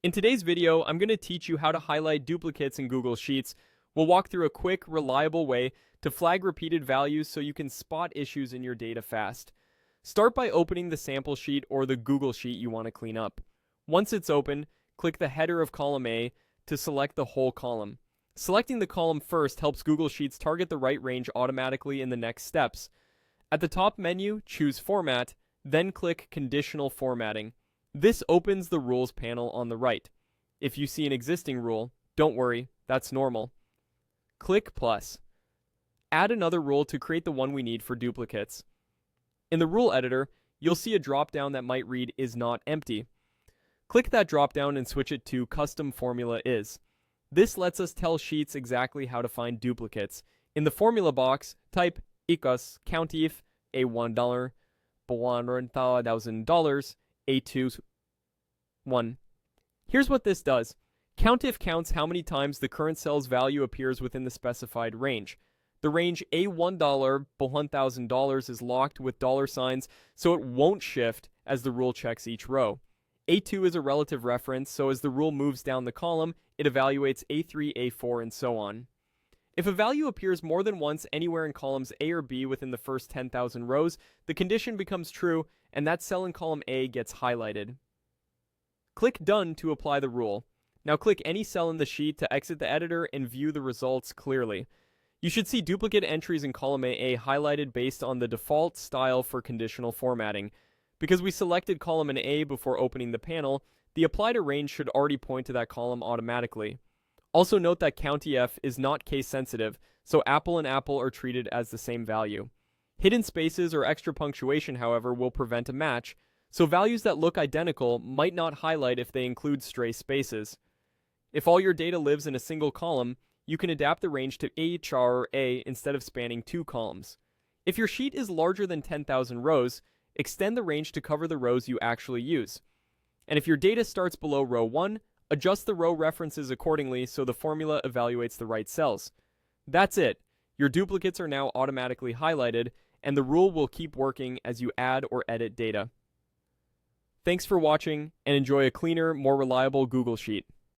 In today's video, I'm going to teach you how to highlight duplicates in Google Sheets. We'll walk through a quick, reliable way to flag repeated values so you can spot issues in your data fast. Start by opening the sample sheet or the Google Sheet you want to clean up. Once it's open, click the header of column A to select the whole column. Selecting the column first helps Google Sheets target the right range automatically in the next steps. At the top menu, choose Format, then click Conditional Formatting. This opens the Rules panel on the right. If you see an existing rule, don't worry, that's normal. Click Plus. Add another rule to create the one we need for duplicates. In the rule editor, you'll see a drop-down that might read Is Not Empty. Click that drop-down and switch it to Custom Formula Is. This lets us tell Sheets exactly how to find duplicates. In the formula box, type equals countif A$1, $100,000, A2 1. Here's what this does. Countif counts how many times the current cell's value appears within the specified range. The range A$1, $1,000 is locked with $signs, so it won't shift as the rule checks each row. A2 is a relative reference, so as the rule moves down the column, it evaluates A3, A4, and so on. If a value appears more than once anywhere in columns A or B within the first 10,000 rows, the condition becomes true, and that cell in column A gets highlighted. Click Done to apply the rule. Now click any cell in the sheet to exit the editor and view the results clearly. You should see duplicate entries in column A highlighted based on the default style for conditional formatting. Because we selected column in A before opening the panel, the apply to range should already point to that column automatically. Also note that COUNTIF is not case sensitive, so apple and apple are treated as the same value. Hidden spaces or extra punctuation, however, will prevent a match, so values that look identical might not highlight if they include stray spaces. If all your data lives in a single column, you can adapt the range to H, R, or A instead of spanning two columns. If your sheet is larger than 10,000 rows, extend the range to cover the rows you actually use. And if your data starts below row 1, adjust the row references accordingly so the formula evaluates the right cells. That's it. Your duplicates are now automatically highlighted, and the rule will keep working as you add or edit data. Thanks for watching, and enjoy a cleaner, more reliable Google Sheet.